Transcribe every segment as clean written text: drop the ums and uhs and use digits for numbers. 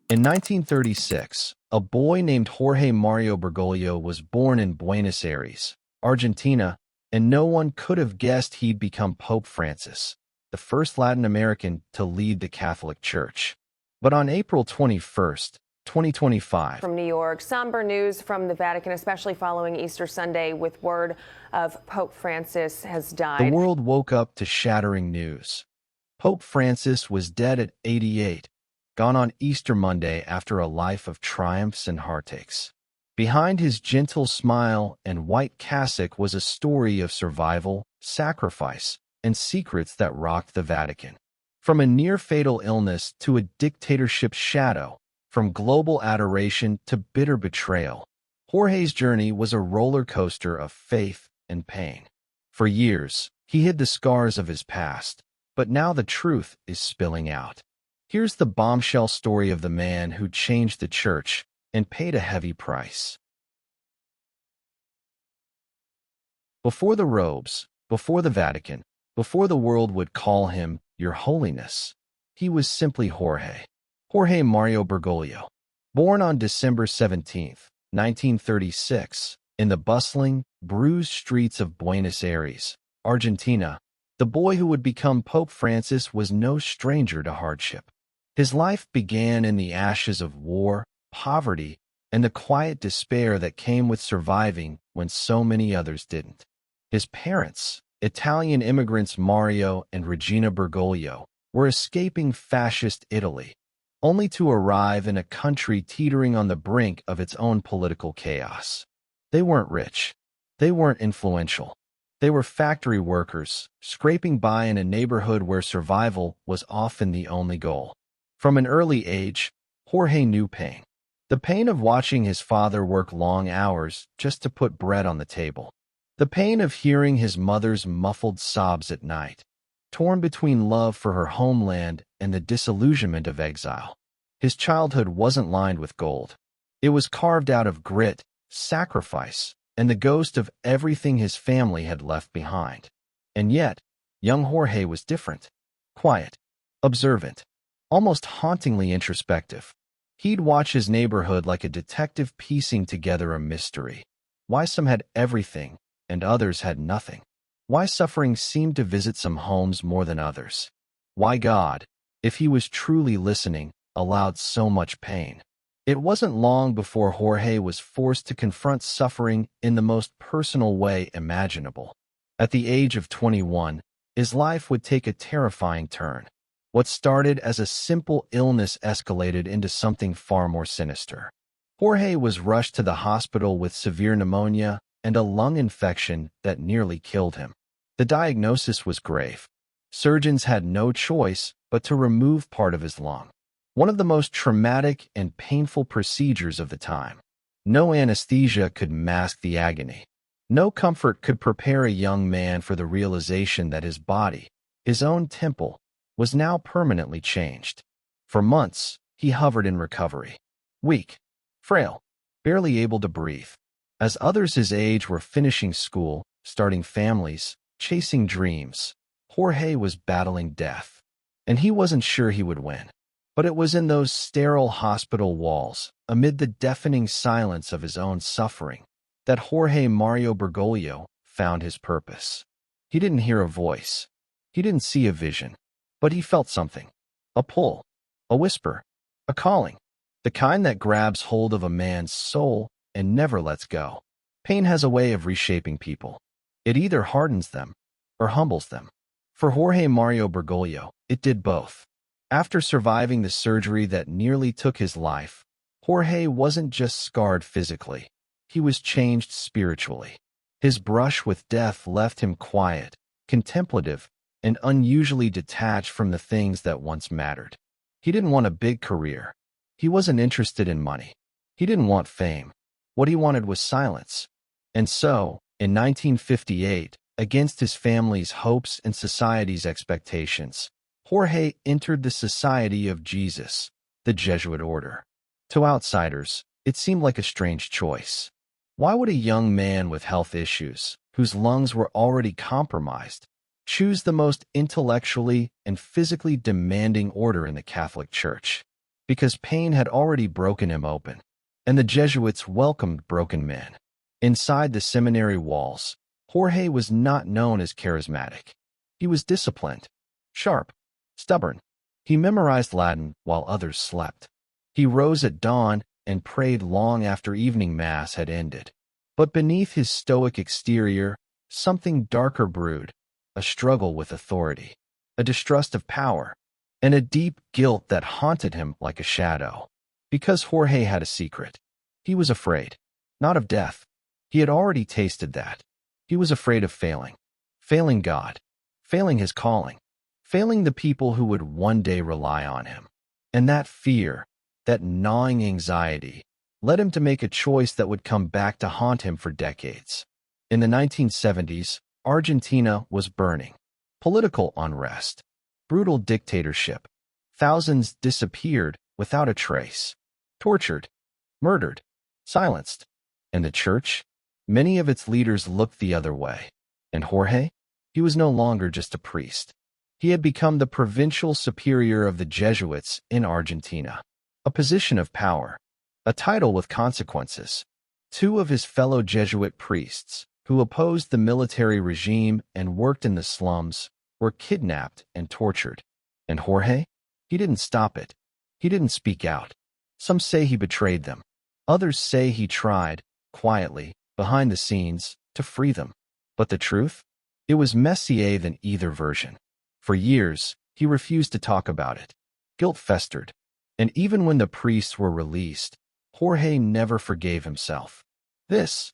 In 1936, a boy named Jorge Mario Bergoglio was born in Buenos Aires, Argentina, and no one could have guessed he'd become Pope Francis, the first Latin American to lead the Catholic Church. But on April 21, 2025, from New York, somber news from the Vatican, especially following Easter Sunday, with word of Pope Francis has died. the world woke up to shattering news. Pope Francis was dead at 88, gone on Easter Monday after a life of triumphs and heartaches. Behind his gentle smile and white cassock was a story of survival, sacrifice, and secrets that rocked the Vatican. From a near-fatal illness to a dictatorship's shadow, from global adoration to bitter betrayal, Jorge's journey was a roller coaster of faith and pain. For years, he hid the scars of his past, but now the truth is spilling out. Here's the bombshell story of the man who changed the church and paid a heavy price. Before the robes, before the Vatican, before the world would call him Your Holiness, he was simply Jorge Mario Bergoglio. Born on December 17, 1936, in the bustling, bruised streets of Buenos Aires, Argentina, the boy who would become Pope Francis was no stranger to hardship. His life began in the ashes of war, poverty, and the quiet despair that came with surviving when so many others didn't. His parents, Italian immigrants Mario and Regina Bergoglio, were escaping fascist Italy, only to arrive in a country teetering on the brink of its own political chaos. They weren't rich. They weren't influential. They were factory workers, scraping by in a neighborhood where survival was often the only goal. From an early age, Jorge knew pain. The pain of watching his father work long hours just to put bread on the table. The pain of hearing his mother's muffled sobs at night, torn between love for her homeland and the disillusionment of exile. His childhood wasn't lined with gold. It was carved out of grit, sacrifice, and the ghost of everything his family had left behind. And yet, young Jorge was different. Quiet, observant, almost hauntingly introspective. He'd watch his neighborhood like a detective piecing together a mystery. Why some had everything and others had nothing. Why suffering seemed to visit some homes more than others. Why God, if he was truly listening, allowed so much pain. It wasn't long before Jorge was forced to confront suffering in the most personal way imaginable. At the age of 21, his life would take a terrifying turn. What started as a simple illness escalated into something far more sinister. Jorge was rushed to the hospital with severe pneumonia and a lung infection that nearly killed him. The diagnosis was grave. Surgeons had no choice but to remove part of his lung. One of the most traumatic and painful procedures of the time. No anesthesia could mask the agony. No comfort could prepare a young man for the realization that his body, his own temple, was now permanently changed. For months, he hovered in recovery. Weak, frail, barely able to breathe. As others his age were finishing school, starting families, chasing dreams, Jorge was battling death. And he wasn't sure he would win. But it was in those sterile hospital walls, amid the deafening silence of his own suffering, that Jorge Mario Bergoglio found his purpose. He didn't hear a voice. He didn't see a vision. But he felt something. A pull. A whisper. A calling. The kind that grabs hold of a man's soul and never lets go. Pain has a way of reshaping people. It either hardens them or humbles them. For Jorge Mario Bergoglio, it did both. After surviving the surgery that nearly took his life, Jorge wasn't just scarred physically. He was changed spiritually. His brush with death left him quiet, contemplative, and unusually detached from the things that once mattered. He didn't want a big career. He wasn't interested in money. He didn't want fame. What he wanted was silence. And so, in 1958, against his family's hopes and society's expectations, Jorge entered the Society of Jesus, the Jesuit order. To outsiders, it seemed like a strange choice. Why would a young man with health issues, whose lungs were already compromised, choose the most intellectually and physically demanding order in the Catholic Church? because pain had already broken him open, and the Jesuits welcomed broken men. Inside the seminary walls, Jorge was not known as charismatic. He was disciplined, sharp, stubborn. He memorized Latin while others slept. He rose at dawn and prayed long after evening mass had ended. But beneath his stoic exterior, something darker brewed, a struggle with authority, a distrust of power, and a deep guilt that haunted him like a shadow. Because Jorge had a secret. He was afraid, not of death. He had already tasted that. He was afraid of failing God, failing his calling, failing the people who would one day rely on him. And that fear, that gnawing anxiety, led him to make a choice that would come back to haunt him for decades. In the 1970s, Argentina was burning. Political unrest, brutal dictatorship. Thousands disappeared without a trace. Tortured, murdered, silenced. And the church? Many of its leaders looked the other way. And Jorge? He was no longer just a priest. He had become the provincial superior of the Jesuits in Argentina. A position of power, a title with consequences. Two of his fellow Jesuit priests, who opposed the military regime and worked in the slums, were kidnapped and tortured. And Jorge? He didn't stop it. He didn't speak out. Some say he betrayed them. Others say he tried, quietly, behind the scenes, to free them. But the truth? It was messier than either version. For years, he refused to talk about it. Guilt festered. And even when the priests were released, Jorge never forgave himself. This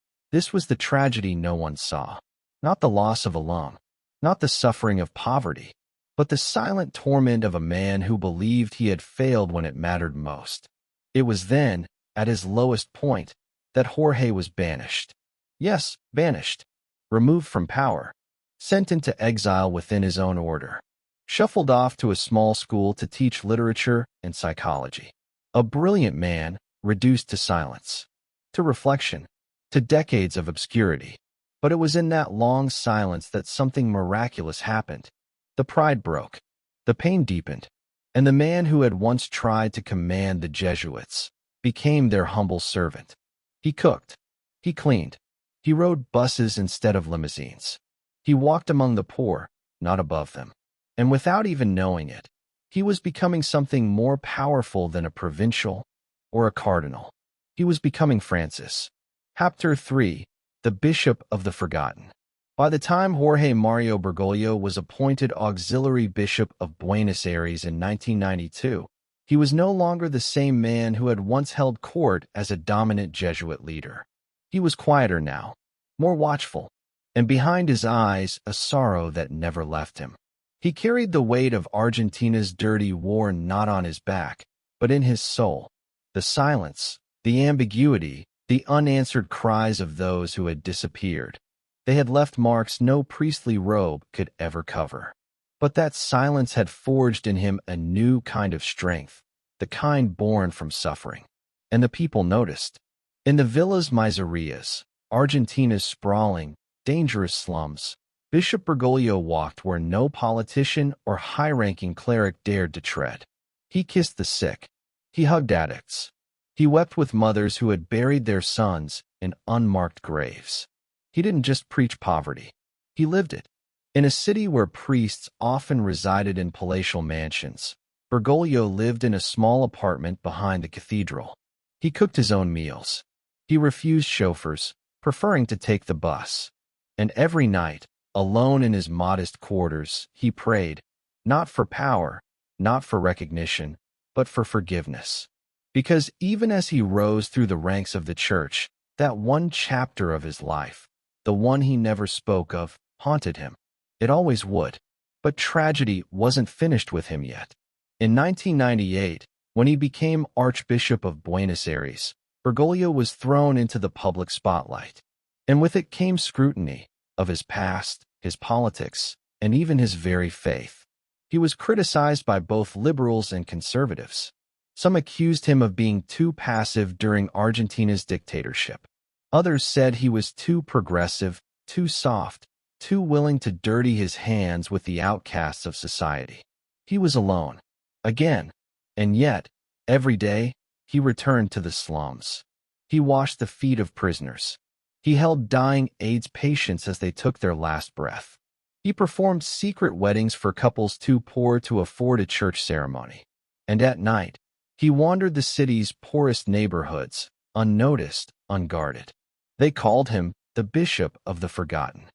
was the tragedy no one saw. Not the loss of a lung, not the suffering of poverty, but the silent torment of a man who believed he had failed when it mattered most. It was then, at his lowest point, that Jorge was banished. Yes, banished. Removed from power. Sent into exile within his own order. Shuffled off to a small school to teach literature and psychology. A brilliant man, reduced to silence. To reflection. To decades of obscurity. But it was in that long silence that something miraculous happened. The pride broke. The pain deepened. And the man who had once tried to command the Jesuits became their humble servant. He cooked. He cleaned. He rode buses instead of limousines. He walked among the poor, not above them. And without even knowing it, he was becoming something more powerful than a provincial or a cardinal. He was becoming Francis. Chapter 3. The Bishop of the Forgotten. By the time Jorge Mario Bergoglio was appointed Auxiliary Bishop of Buenos Aires in 1992, he was no longer the same man who had once held court as a dominant Jesuit leader. He was quieter now, more watchful, and behind his eyes a sorrow that never left him. He carried the weight of Argentina's dirty war not on his back, but in his soul. The silence, the ambiguity, the unanswered cries of those who had disappeared. They had left marks no priestly robe could ever cover. But that silence had forged in him a new kind of strength, the kind born from suffering. And the people noticed. In the villas miserias, Argentina's sprawling, dangerous slums, Bishop Bergoglio walked where no politician or high-ranking cleric dared to tread. He kissed the sick. He hugged addicts. He wept with mothers who had buried their sons in unmarked graves. He didn't just preach poverty. He lived it. In a city where priests often resided in palatial mansions, Bergoglio lived in a small apartment behind the cathedral. He cooked his own meals. He refused chauffeurs, preferring to take the bus. And every night, alone in his modest quarters, he prayed, not for power, not for recognition, but for forgiveness. Because even as he rose through the ranks of the church, that one chapter of his life, the one he never spoke of, haunted him. It always would. But tragedy wasn't finished with him yet. In 1998, when he became Archbishop of Buenos Aires, Bergoglio was thrown into the public spotlight. And with it came scrutiny of his past, his politics, and even his very faith. He was criticized by both liberals and conservatives. Some accused him of being too passive during Argentina's dictatorship. Others said he was too progressive, too soft, too willing to dirty his hands with the outcasts of society. He was alone. Again. And yet, Every day, he returned to the slums. He washed the feet of prisoners. He held dying AIDS patients as they took their last breath. He performed secret weddings for couples too poor to afford a church ceremony. And at night, he wandered the city's poorest neighborhoods, unnoticed, unguarded. They called him the Bishop of the Forgotten,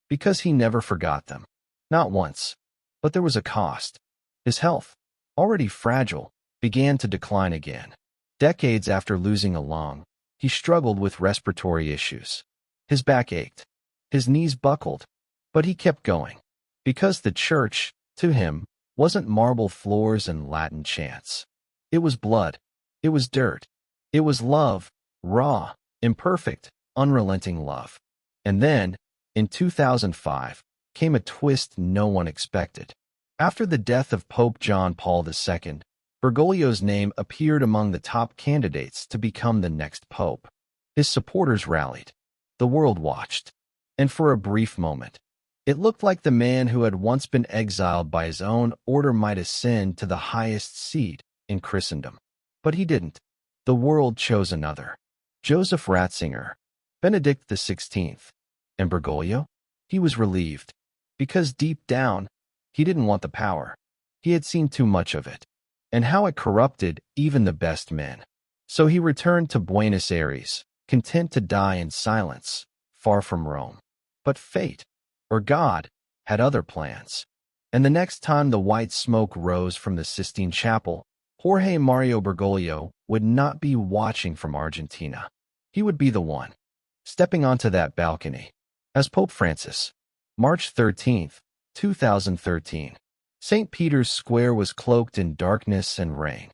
because he never forgot them. Not once. But there was a cost. His health, already fragile, began to decline again. Decades after losing a lung, he struggled with respiratory issues. His back ached. His knees buckled. But he kept going. Because the church, to him, wasn't marble floors and Latin chants. It was blood. It was dirt. It was love, raw, imperfect, unrelenting love. And then, in 2005, came a twist no one expected. After the death of Pope John Paul II, Bergoglio's name appeared among the top candidates to become the next pope. His supporters rallied. The world watched. And for a brief moment, it looked like the man who had once been exiled by his own order might ascend to the highest seat in Christendom. But he didn't. The world chose another. Joseph Ratzinger, Benedict XVI, and Bergoglio? He was relieved. Because deep down, he didn't want the power. He had seen too much of it, and how it corrupted even the best men. So he returned to Buenos Aires, content to die in silence, far from Rome. But fate, or God, had other plans. And the next time the white smoke rose from the Sistine Chapel, Jorge Mario Bergoglio would not be watching from Argentina. He would be the one, stepping onto that balcony. As Pope Francis, March 13, 2013. St. Peter's Square was cloaked in darkness and rain.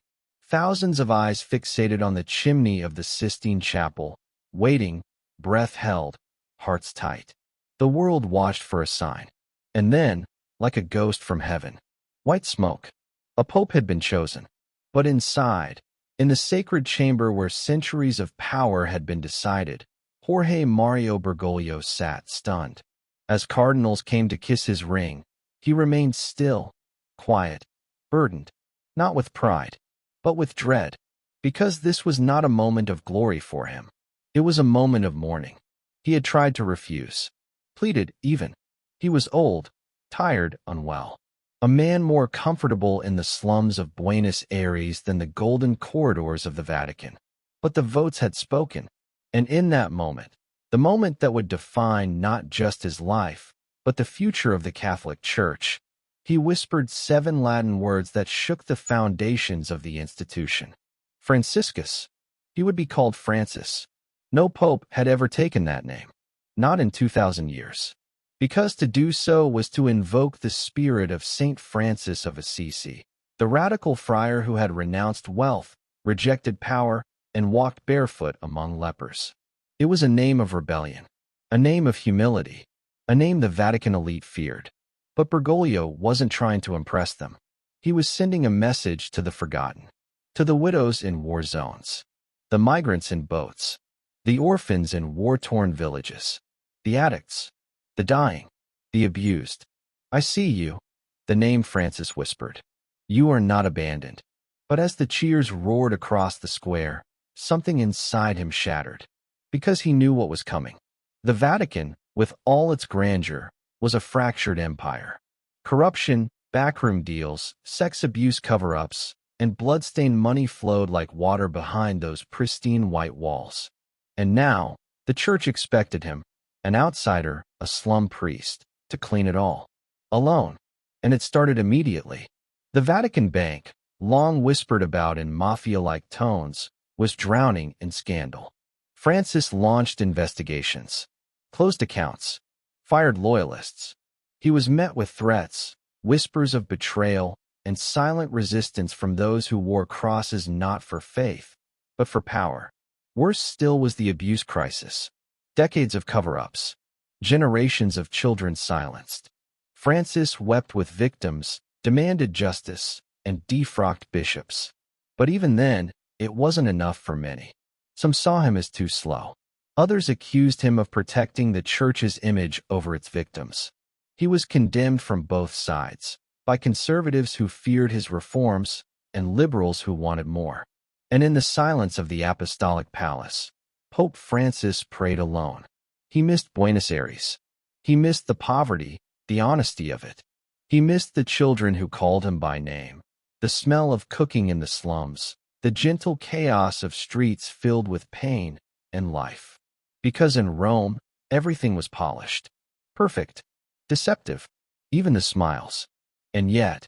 Thousands of eyes fixated on the chimney of the Sistine Chapel, waiting, breath held, hearts tight. The world watched for a sign. And then, like a ghost from heaven, white smoke. A pope had been chosen. But inside, in the sacred chamber where centuries of power had been decided, Jorge Mario Bergoglio sat stunned. As cardinals came to kiss his ring, he remained still, quiet, burdened, not with pride, but with dread, because this was not a moment of glory for him. It was a moment of mourning. He had tried to refuse, pleaded even. He was old, tired, unwell. A man more comfortable in the slums of Buenos Aires than the golden corridors of the Vatican. But the votes had spoken, and in that moment, the moment that would define not just his life, but the future of the Catholic Church, he whispered 7 Latin words that shook the foundations of the institution. Franciscus. He would be called Francis. No pope had ever taken that name. Not in 2,000 years. Because to do so was to invoke the spirit of Saint Francis of Assisi, the radical friar who had renounced wealth, rejected power, and walked barefoot among lepers. It was a name of rebellion, a name of humility, a name the Vatican elite feared. But Bergoglio wasn't trying to impress them. He was sending a message to the forgotten, to the widows in war zones, the migrants in boats, the orphans in war-torn villages, the addicts, the dying, the abused. I see you, the name Francis whispered. You are not abandoned. But as the cheers roared across the square, something inside him shattered. Because he knew what was coming. The Vatican, with all its grandeur, was a fractured empire. Corruption, backroom deals, sex abuse cover-ups, and blood-stained money flowed like water behind those pristine white walls. And now, the church expected him, an outsider, a slum priest, to clean it all. Alone. And it started immediately. The Vatican Bank, long whispered about in mafia-like tones, was drowning in scandal. Francis launched investigations, closed accounts, fired loyalists. He was met with threats, whispers of betrayal, and silent resistance from those who wore crosses not for faith, but for power. Worse still was the abuse crisis. Decades of cover-ups, generations of children silenced. Francis wept with victims, demanded justice, and defrocked bishops. But even then, it wasn't enough for many. Some saw him as too slow. Others accused him of protecting the church's image over its victims. He was condemned from both sides, by conservatives who feared his reforms and liberals who wanted more. And in the silence of the apostolic palace, Pope Francis prayed alone. He missed Buenos Aires. He missed the poverty, the honesty of it. He missed the children who called him by name, the smell of cooking in the slums, the gentle chaos of streets filled with pain and life. Because in Rome, everything was polished, perfect, deceptive, even the smiles. And yet,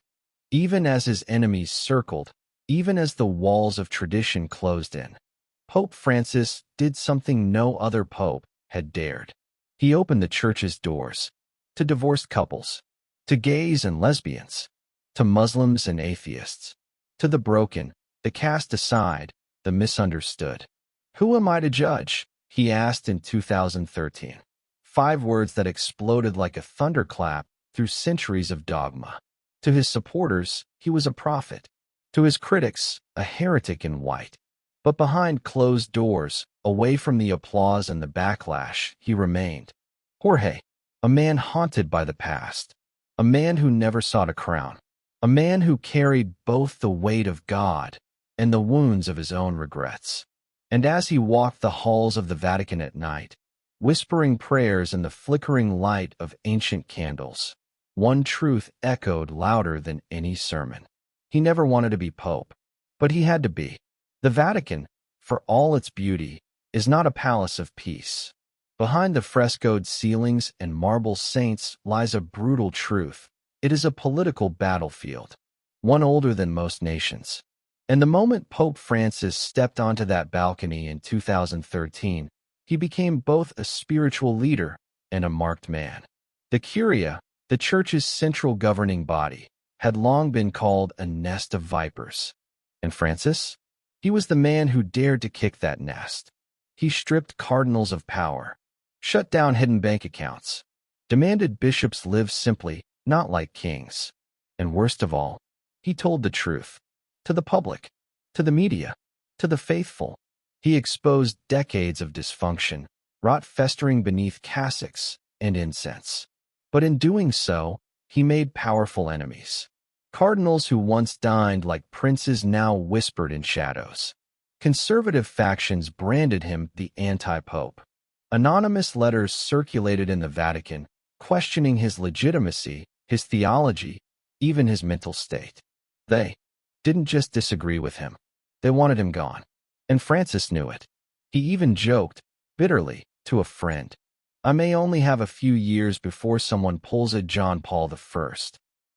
even as his enemies circled, even as the walls of tradition closed in, Pope Francis did something no other pope had dared. He opened the church's doors to divorced couples, to gays and lesbians, to Muslims and atheists, to the broken, the cast aside, the misunderstood. Who am I to judge? He asked in 2013. 5 words that exploded like a thunderclap through centuries of dogma. To his supporters, he was a prophet. To his critics, a heretic in white. But behind closed doors, away from the applause and the backlash, he remained. Jorge, a man haunted by the past, a man who never sought a crown, a man who carried both the weight of God and the wounds of his own regrets. And as he walked the halls of the Vatican at night, whispering prayers in the flickering light of ancient candles, one truth echoed louder than any sermon. He never wanted to be pope, but he had to be. The Vatican, for all its beauty, is not a palace of peace. Behind the frescoed ceilings and marble saints lies a brutal truth. It is a political battlefield, one older than most nations. And the moment Pope Francis stepped onto that balcony in 2013, he became both a spiritual leader and a marked man. The Curia, the Church's central governing body, had long been called a nest of vipers. And Francis? He was the man who dared to kick that nest. He stripped cardinals of power, shut down hidden bank accounts, demanded bishops live simply, not like kings. And worst of all, he told the truth. To the public, to the media, to the faithful. He exposed decades of dysfunction, rot festering beneath cassocks and incense. But in doing so, he made powerful enemies. Cardinals who once dined like princes now whispered in shadows. Conservative factions branded him the anti-pope. Anonymous letters circulated in the Vatican, questioning his legitimacy, his theology, even his mental state. They didn't just disagree with him. They wanted him gone. And Francis knew it. He even joked, bitterly, to a friend, "I may only have a few years before someone pulls a John Paul I."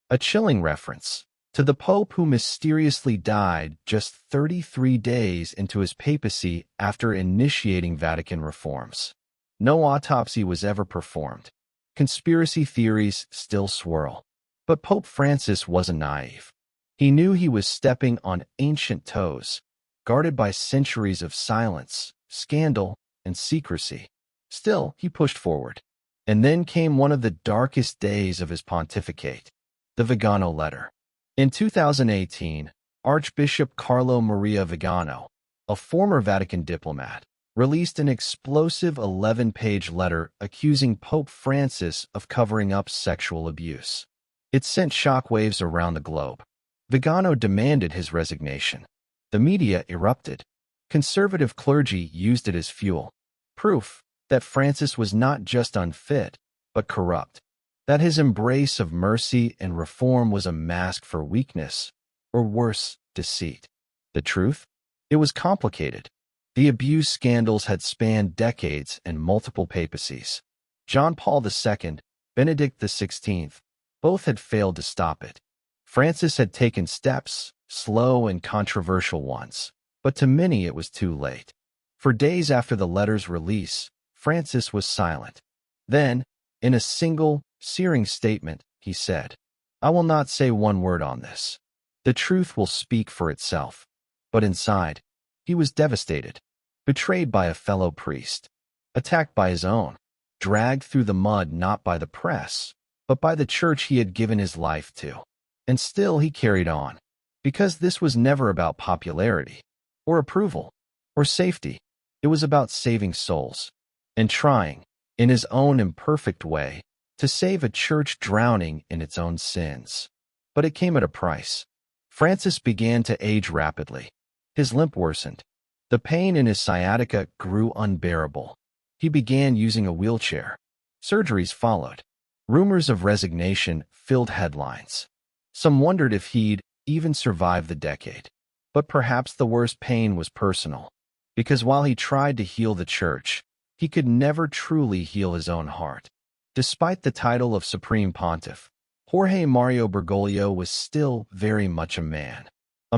A chilling reference to the Pope who mysteriously died just 33 days into his papacy after initiating Vatican reforms. No autopsy was ever performed. Conspiracy theories still swirl. But Pope Francis wasn't naive. He knew he was stepping on ancient toes, guarded by centuries of silence, scandal, and secrecy. Still, he pushed forward. And then came one of the darkest days of his pontificate, the Vigano letter. In 2018, Archbishop Carlo Maria Vigano, a former Vatican diplomat, released an explosive 11-page letter accusing Pope Francis of covering up sexual abuse. It sent shockwaves around the globe. Vigano demanded his resignation. The media erupted. Conservative clergy used it as fuel. Proof that Francis was not just unfit, but corrupt. That his embrace of mercy and reform was a mask for weakness, or worse, deceit. The truth? It was complicated. The abuse scandals had spanned decades and multiple papacies. John Paul II, Benedict XVI, both had failed to stop it. Francis had taken steps, slow and controversial ones, but to many it was too late. For days after the letter's release, Francis was silent. Then, in a single, searing statement, he said, "I will not say one word on this. The truth will speak for itself." But inside, he was devastated, betrayed by a fellow priest, attacked by his own, dragged through the mud not by the press, but by the church he had given his life to. And still he carried on, because this was never about popularity, or approval, or safety. It was about saving souls, and trying, in his own imperfect way, to save a church drowning in its own sins. But it came at a price. Francis began to age rapidly. His limp worsened. The pain in his sciatica grew unbearable. He began using a wheelchair. Surgeries followed. Rumors of resignation filled headlines. Some wondered if he'd even survive the decade. But perhaps the worst pain was personal, because while he tried to heal the church, he could never truly heal his own heart. Despite the title of Supreme Pontiff, Jorge Mario Bergoglio was still very much a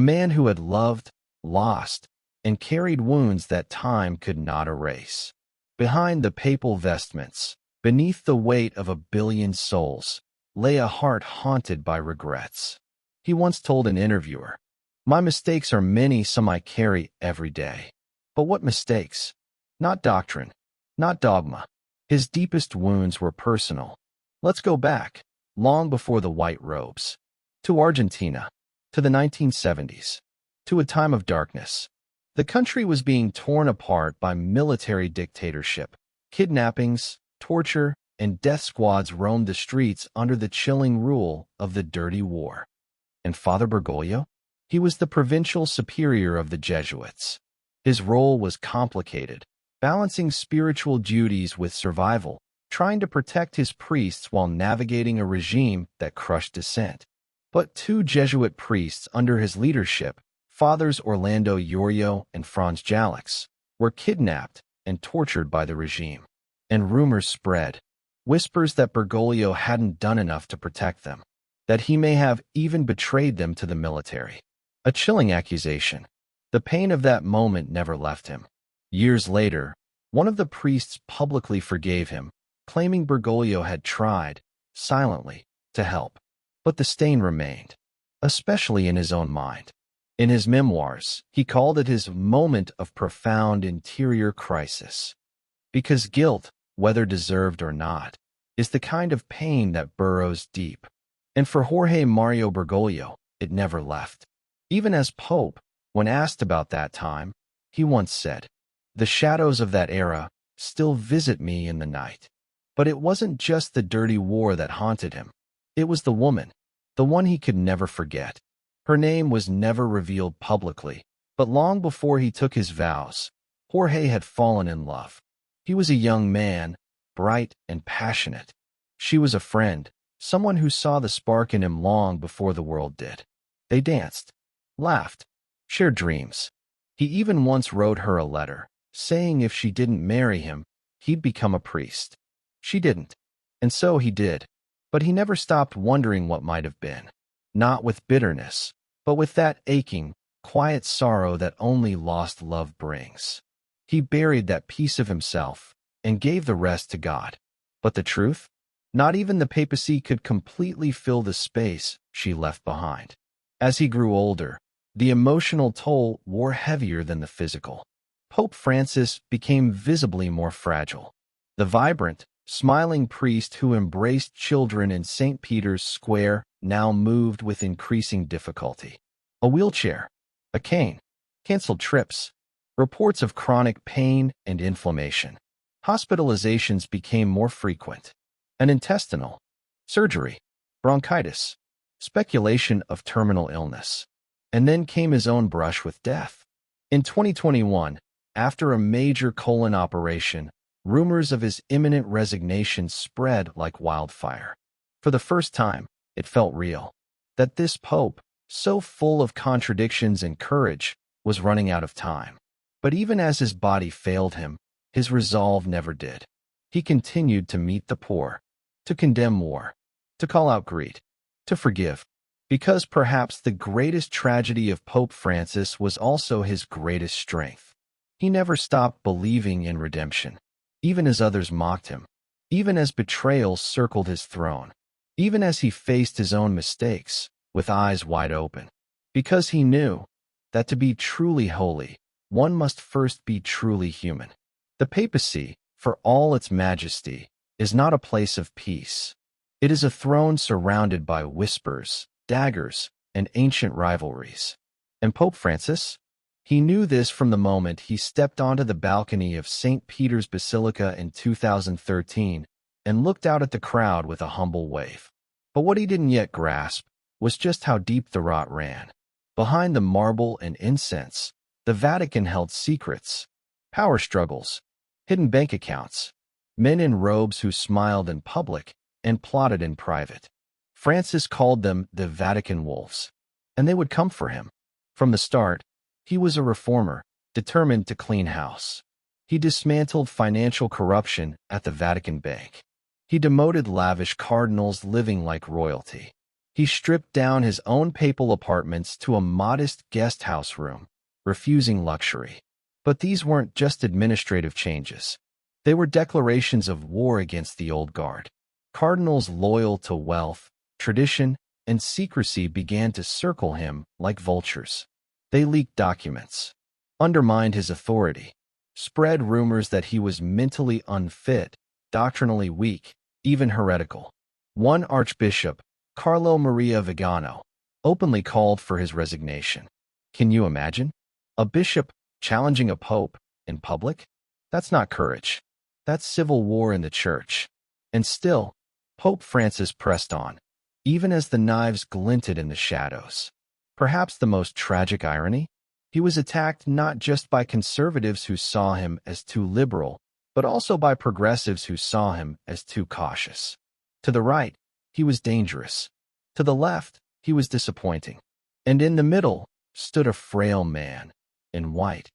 man who had loved, lost, and carried wounds that time could not erase. Behind the papal vestments, beneath the weight of 1 billion souls, lay a heart haunted by regrets. He once told an interviewer, "My mistakes are many, some I carry every day." But what mistakes? Not doctrine, not dogma. His deepest wounds were personal. Let's go back, long before the white robes, to Argentina, to the 1970s, to a time of darkness. The country was being torn apart by military dictatorship. Kidnappings, torture, and death squads roamed the streets under the chilling rule of the dirty war. And Father Bergoglio? He was the provincial superior of the Jesuits. His role was complicated, balancing spiritual duties with survival, trying to protect his priests while navigating a regime that crushed dissent. But 2 Jesuit priests under his leadership, Fathers Orlando Yorio and Franz Jalix, were kidnapped and tortured by the regime. And rumors spread, whispers that Bergoglio hadn't done enough to protect them, that he may have even betrayed them to the military. A chilling accusation. The pain of that moment never left him. Years later, one of the priests publicly forgave him, claiming Bergoglio had tried, silently, to help. But the stain remained, especially in his own mind. In his memoirs, he called it his moment of profound interior crisis. Because guilt, whether deserved or not, is the kind of pain that burrows deep. And for Jorge Mario Bergoglio, it never left. Even as Pope, when asked about that time, he once said, "The shadows of that era still visit me in the night." But it wasn't just the dirty war that haunted him. It was the woman, the one he could never forget. Her name was never revealed publicly, but long before he took his vows, Jorge had fallen in love. He was a young man, bright and passionate. She was a friend, someone who saw the spark in him long before the world did. They danced, laughed, shared dreams. He even once wrote her a letter, saying if she didn't marry him, he'd become a priest. She didn't, and so he did. But he never stopped wondering what might have been. Not with bitterness, but with that aching, quiet sorrow that only lost love brings. He buried that piece of himself and gave the rest to God. But the truth? Not even the papacy could completely fill the space she left behind. As he grew older, the emotional toll wore heavier than the physical. Pope Francis became visibly more fragile. The vibrant, smiling priest who embraced children in St. Peter's Square now moved with increasing difficulty. A wheelchair, a cane, canceled trips, reports of chronic pain and inflammation. Hospitalizations became more frequent. An intestinal, surgery, bronchitis, speculation of terminal illness. And then came his own brush with death. In 2021, after a major colon operation, rumors of his imminent resignation spread like wildfire. For the first time, it felt real, that this pope, so full of contradictions and courage, was running out of time. But even as his body failed him, his resolve never did. He continued to meet the poor, to condemn war, to call out greed, to forgive. Because perhaps the greatest tragedy of Pope Francis was also his greatest strength. He never stopped believing in redemption, even as others mocked him, even as betrayal circled his throne, even as he faced his own mistakes with eyes wide open. Because he knew that to be truly holy, one must first be truly human. The papacy, for all its majesty, is not a place of peace. It is a throne surrounded by whispers, daggers, and ancient rivalries. And Pope Francis? He knew this from the moment he stepped onto the balcony of St. Peter's Basilica in 2013 and looked out at the crowd with a humble wave. But what he didn't yet grasp was just how deep the rot ran. Behind the marble and incense The Vatican held secrets, power struggles, hidden bank accounts, men in robes who smiled in public and plotted in private. Francis called them the Vatican wolves, and they would come for him. From the start, he was a reformer, determined to clean house. He dismantled financial corruption at the Vatican Bank. He demoted lavish cardinals living like royalty. He stripped down his own papal apartments to a modest guest house room, refusing luxury. But these weren't just administrative changes. They were declarations of war against the old guard. Cardinals loyal to wealth, tradition, and secrecy began to circle him like vultures. They leaked documents, undermined his authority, spread rumors that he was mentally unfit, doctrinally weak, even heretical. One archbishop, Carlo Maria Vigano, openly called for his resignation. Can you imagine? A bishop challenging a pope in public? That's not courage. That's civil war in the church. And still, Pope Francis pressed on, even as the knives glinted in the shadows. Perhaps the most tragic irony? He was attacked not just by conservatives who saw him as too liberal, but also by progressives who saw him as too cautious. To the right, he was dangerous. To the left, he was disappointing. And in the middle stood a frail man, in white,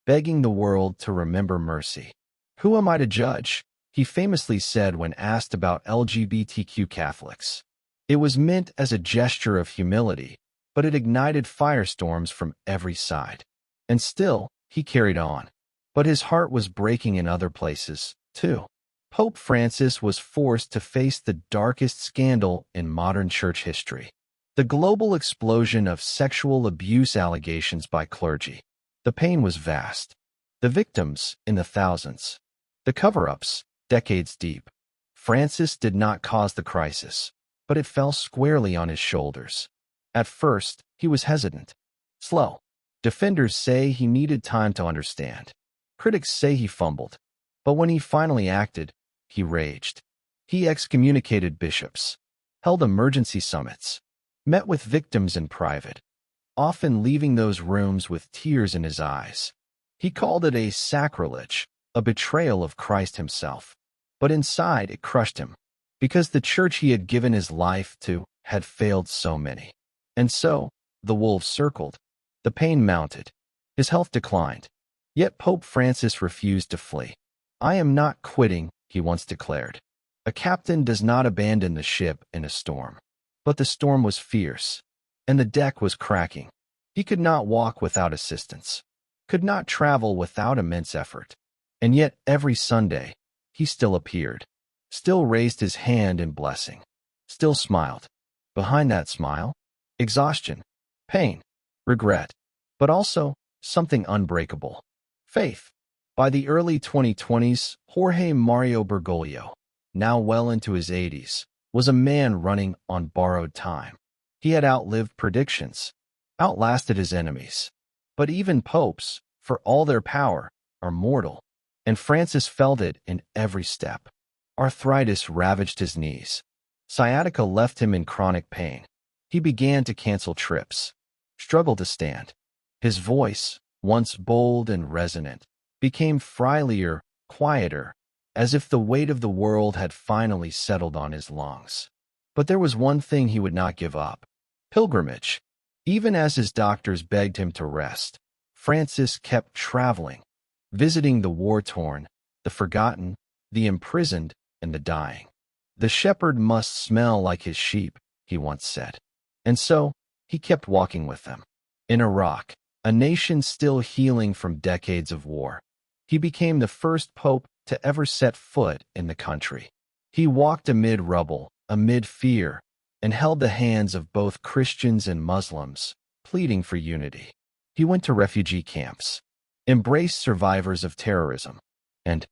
begging the world to remember mercy. "Who am I to judge?" he famously said when asked about LGBTQ Catholics. It was meant as a gesture of humility, but it ignited firestorms from every side. And still, he carried on. But his heart was breaking in other places, too. Pope Francis was forced to face the darkest scandal in modern church history: the global explosion of sexual abuse allegations by clergy. The pain was vast. The victims, in the thousands. The cover-ups, decades deep. Francis did not cause the crisis, but it fell squarely on his shoulders. At first, he was hesitant, slow. Defenders say he needed time to understand. Critics say he fumbled. But when he finally acted, he raged. He excommunicated bishops, held emergency summits, met with victims in private, often leaving those rooms with tears in his eyes. He called it a sacrilege, a betrayal of Christ himself. But inside, it crushed him, because the church he had given his life to had failed so many. And so, the wolves circled. The pain mounted. His health declined. Yet Pope Francis refused to flee. "I am not quitting," he once declared. A captain does not abandon the ship in a storm. But the storm was fierce, and the deck was cracking. He could not walk without assistance, could not travel without immense effort. And yet every Sunday, he still appeared, still raised his hand in blessing, still smiled. Behind that smile, exhaustion, pain, regret, but also something unbreakable: faith. By the early 2020s, Jorge Mario Bergoglio, now well into his 80s, was a man running on borrowed time. He had outlived predictions, outlasted his enemies. But even popes, for all their power, are mortal, and Francis felt it in every step. Arthritis ravaged his knees. Sciatica left him in chronic pain. He began to cancel trips, struggled to stand. His voice, once bold and resonant, became frilier, quieter, as if the weight of the world had finally settled on his lungs. But there was one thing he would not give up: pilgrimage. Even as his doctors begged him to rest, Francis kept traveling, visiting the war-torn, the forgotten, the imprisoned, and the dying. "The shepherd must smell like his sheep," he once said. And so, he kept walking with them. In Iraq, a nation still healing from decades of war, he became the first pope to ever set foot in the country. He walked amid rubble, amid fear, and held the hands of both Christians and Muslims, pleading for unity. He went to refugee camps, embraced survivors of terrorism, and,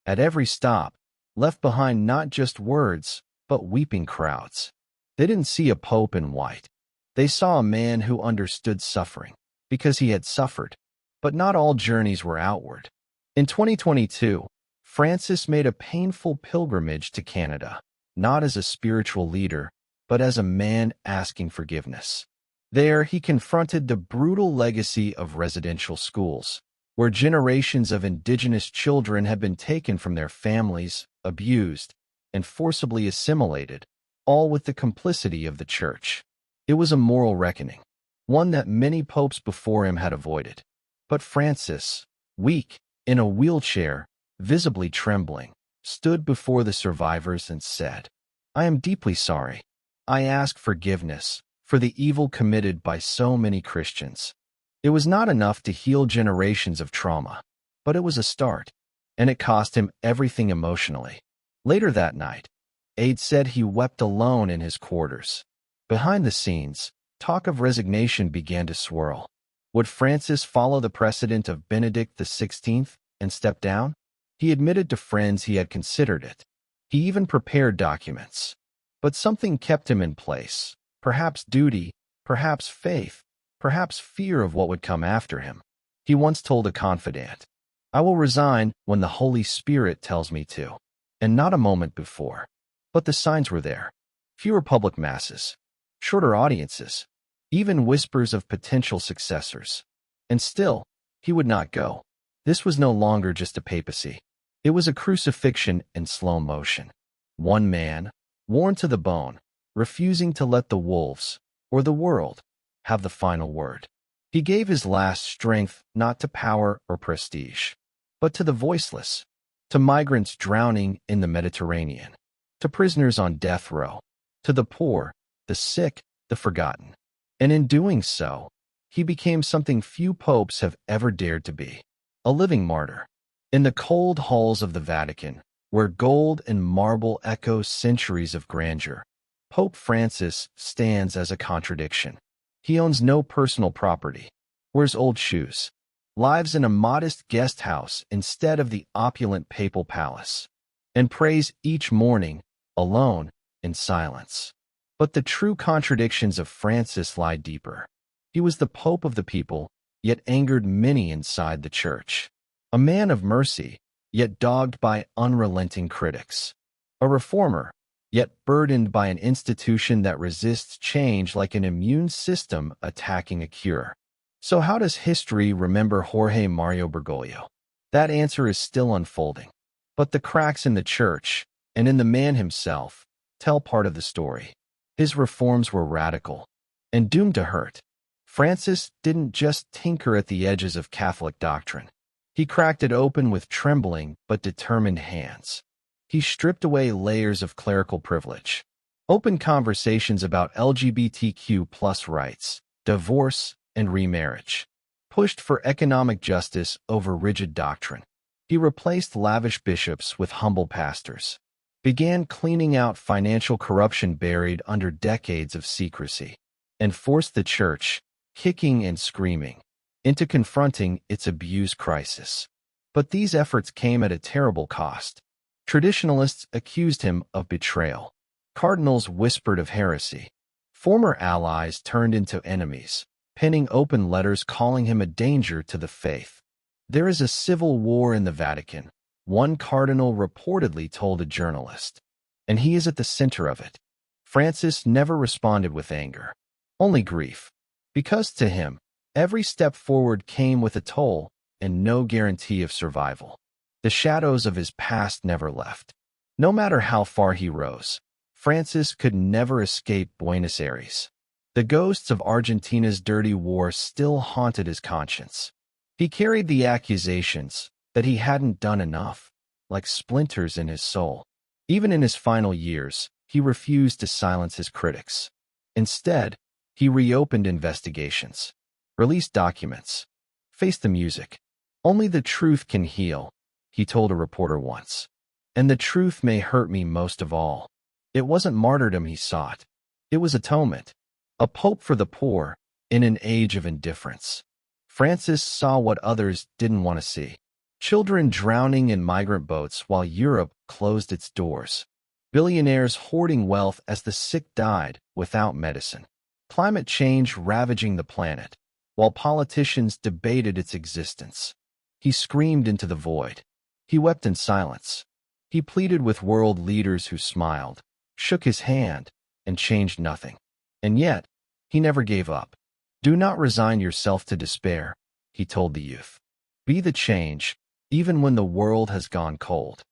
at every stop, left behind not just words, but weeping crowds. They didn't see a pope in white. They saw a man who understood suffering, because he had suffered. But not all journeys were outward. In 2022, Francis made a painful pilgrimage to Canada, not as a spiritual leader, but as a man asking forgiveness. There, he confronted the brutal legacy of residential schools, where generations of indigenous children had been taken from their families, abused, and forcibly assimilated, all with the complicity of the Church. It was a moral reckoning, one that many popes before him had avoided. But Francis, weak, in a wheelchair, visibly trembling, stood before the survivors and said, "I am deeply sorry. I ask forgiveness for the evil committed by so many Christians." It was not enough to heal generations of trauma, but it was a start, and it cost him everything emotionally. Later that night, Aide said he wept alone in his quarters. Behind the scenes, talk of resignation began to swirl. Would Francis follow the precedent of Benedict XVI and step down? He admitted to friends he had considered it. He even prepared documents. But something kept him in place, perhaps duty, perhaps faith, perhaps fear of what would come after him. He once told a confidant, "I will resign when the Holy Spirit tells me to," and not a moment before. But the signs were there. Fewer public masses, shorter audiences, even whispers of potential successors. And still, he would not go. This was no longer just a papacy. It was a crucifixion in slow motion. One man, worn to the bone, refusing to let the wolves, or the world, have the final word. He gave his last strength not to power or prestige, but to the voiceless, to migrants drowning in the Mediterranean, to prisoners on death row, to the poor, the sick, the forgotten. And in doing so, he became something few popes have ever dared to be, a living martyr. In the cold halls of the Vatican, where gold and marble echo centuries of grandeur, Pope Francis stands as a contradiction. He owns no personal property, wears old shoes, lives in a modest guest house instead of the opulent papal palace, and prays each morning, alone, in silence. But the true contradictions of Francis lie deeper. He was the Pope of the people, yet angered many inside the Church. A man of mercy, yet dogged by unrelenting critics. A reformer, yet burdened by an institution that resists change like an immune system attacking a cure. So how does history remember Jorge Mario Bergoglio? That answer is still unfolding. But the cracks in the Church, and in the man himself, tell part of the story. His reforms were radical and doomed to hurt. Francis didn't just tinker at the edges of Catholic doctrine. He cracked it open with trembling but determined hands. He stripped away layers of clerical privilege, opened conversations about LGBTQ+ rights, divorce, and remarriage, pushed for economic justice over rigid doctrine. He replaced lavish bishops with humble pastors, began cleaning out financial corruption buried under decades of secrecy, and forced the Church, kicking and screaming, into confronting its abuse crisis. But these efforts came at a terrible cost. Traditionalists accused him of betrayal. Cardinals whispered of heresy. Former allies turned into enemies, penning open letters calling him a danger to the faith. There is a civil war in the Vatican, one cardinal reportedly told a journalist, and he is at the center of it. Francis never responded with anger, only grief, because to him, every step forward came with a toll and no guarantee of survival. The shadows of his past never left. No matter how far he rose, Francis could never escape Buenos Aires. The ghosts of Argentina's dirty war still haunted his conscience. He carried the accusations that he hadn't done enough, like splinters in his soul. Even in his final years, he refused to silence his critics. Instead, he reopened investigations, released documents, faced the music. Only the truth can heal, he told a reporter once. And the truth may hurt me most of all. It wasn't martyrdom he sought. It was atonement. A pope for the poor in an age of indifference. Francis saw what others didn't want to see. Children drowning in migrant boats while Europe closed its doors. Billionaires hoarding wealth as the sick died without medicine. Climate change ravaging the planet, while politicians debated its existence. He screamed into the void. He wept in silence. He pleaded with world leaders who smiled, shook his hand, and changed nothing. And yet, he never gave up. Do not resign yourself to despair, he told the youth. Be the change, even when the world has gone cold.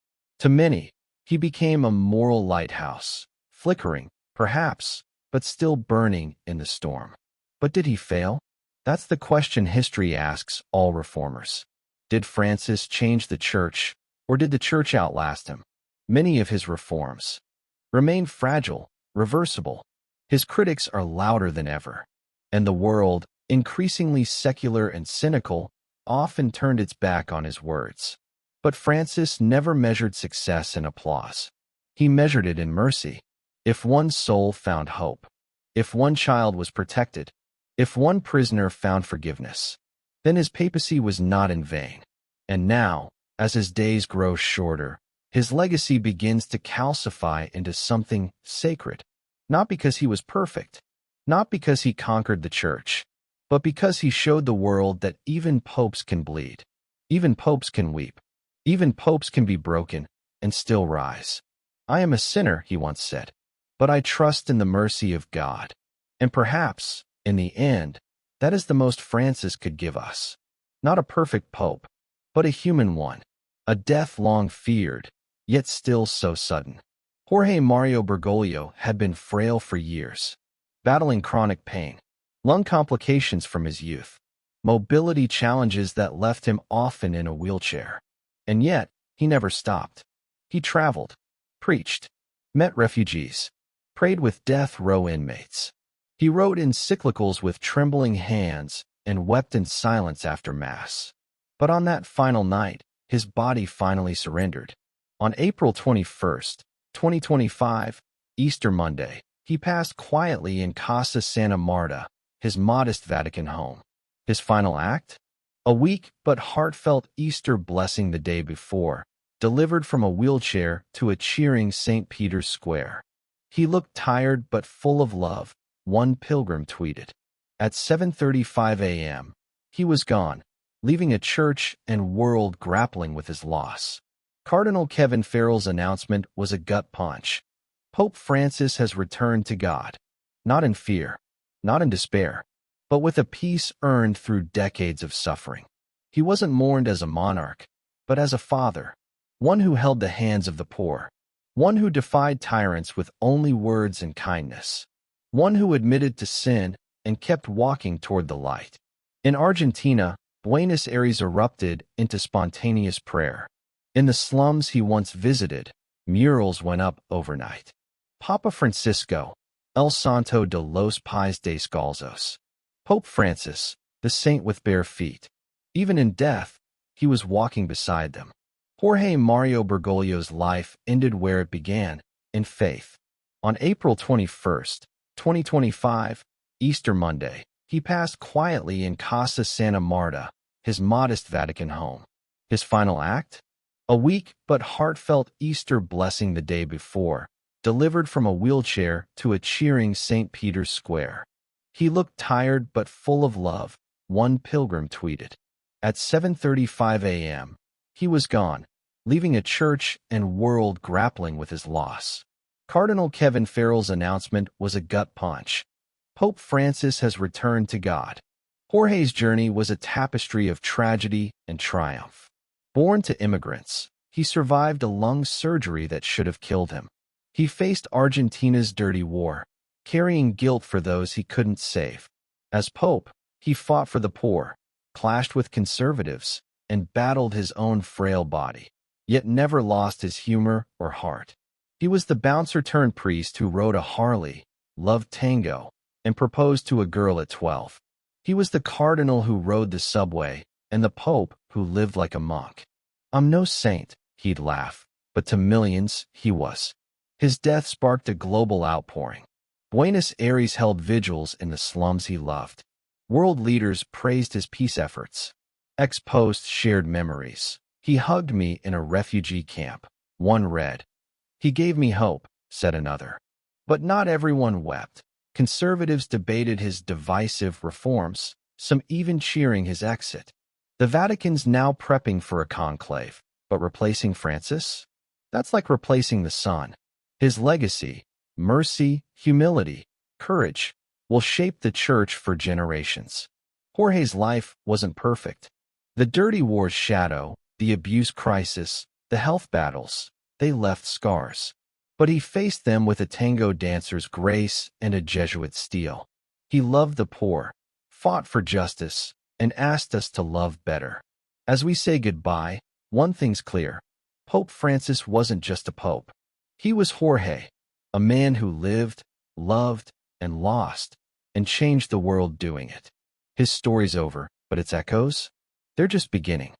To many, he became a moral lighthouse, flickering, perhaps, but still burning in the storm. But did he fail? That's the question history asks all reformers. Did Francis change the church, or did the church outlast him? Many of his reforms remain fragile, reversible. His critics are louder than ever, and the world, increasingly secular and cynical, often turned its back on his words. But Francis never measured success in applause. He measured it in mercy. If one soul found hope, if one child was protected, if one prisoner found forgiveness, then his papacy was not in vain. And now, as his days grow shorter, his legacy begins to calcify into something sacred. Not because he was perfect, not because he conquered the church, but because he showed the world that even popes can bleed, even popes can weep, even popes can be broken and still rise. I am a sinner, he once said, but I trust in the mercy of God. And perhaps, in the end, that is the most Francis could give us. Not a perfect pope, but a human one, a death long feared, yet still so sudden. Jorge Mario Bergoglio had been frail for years, battling chronic pain, lung complications from his youth, mobility challenges that left him often in a wheelchair. And yet, he never stopped. He traveled, preached, met refugees, prayed with death row inmates. He wrote encyclicals with trembling hands and wept in silence after Mass. But on that final night, his body finally surrendered. On April 21st, 2025, Easter Monday, he passed quietly in Casa Santa Marta, his modest Vatican home. His final act? A weak but heartfelt Easter blessing the day before, delivered from a wheelchair to a cheering St. Peter's Square. He looked tired but full of love, one pilgrim tweeted. At 7:35 a.m., he was gone, leaving a church and world grappling with his loss. Cardinal Kevin Farrell's announcement was a gut punch. Pope Francis has returned to God, not in fear, not in despair, but with a peace earned through decades of suffering. He wasn't mourned as a monarch, but as a father, one who held the hands of the poor, one who defied tyrants with only words and kindness, one who admitted to sin and kept walking toward the light. In Argentina, Buenos Aires erupted into spontaneous prayer. In the slums he once visited, murals went up overnight. Papa Francisco, El Santo de los Pies Descalzos. Pope Francis, the saint with bare feet. Even in death, he was walking beside them. Jorge Mario Bergoglio's life ended where it began, in faith. On April 21st, 2025, Easter Monday, he passed quietly in Casa Santa Marta, his modest Vatican home. His final act? A weak but heartfelt Easter blessing the day before, delivered from a wheelchair to a cheering St. Peter's Square. He looked tired but full of love, one pilgrim tweeted. At 7:35 a.m., he was gone, leaving a church and world grappling with his loss. Cardinal Kevin Farrell's announcement was a gut punch. Pope Francis has returned to God. Jorge's journey was a tapestry of tragedy and triumph. Born to immigrants, he survived a lung surgery that should have killed him. He faced Argentina's dirty war, carrying guilt for those he couldn't save. As Pope, he fought for the poor, clashed with conservatives, and battled his own frail body, yet never lost his humor or heart. He was the bouncer-turned-priest who rode a Harley, loved tango, and proposed to a girl at 12. He was the cardinal who rode the subway, and the Pope who lived like a monk. I'm no saint, he'd laugh, but to millions, he was. His death sparked a global outpouring. Buenos Aires held vigils in the slums he loved. World leaders praised his peace efforts. Ex-posts shared memories. He hugged me in a refugee camp, one read. He gave me hope, said another. But not everyone wept. Conservatives debated his divisive reforms, some even cheering his exit. The Vatican's now prepping for a conclave, but replacing Francis? That's like replacing the sun. His legacy, mercy, humility, courage, will shape the church for generations. Jorge's life wasn't perfect. The dirty war's shadow, the abuse crisis, the health battles, they left scars. But he faced them with a tango dancer's grace and a Jesuit's steel. He loved the poor, fought for justice, and asked us to love better. As we say goodbye, one thing's clear. Pope Francis wasn't just a pope. He was Jorge, a man who lived, loved, and lost, and changed the world doing it. His story's over, but its echoes? They're just beginning.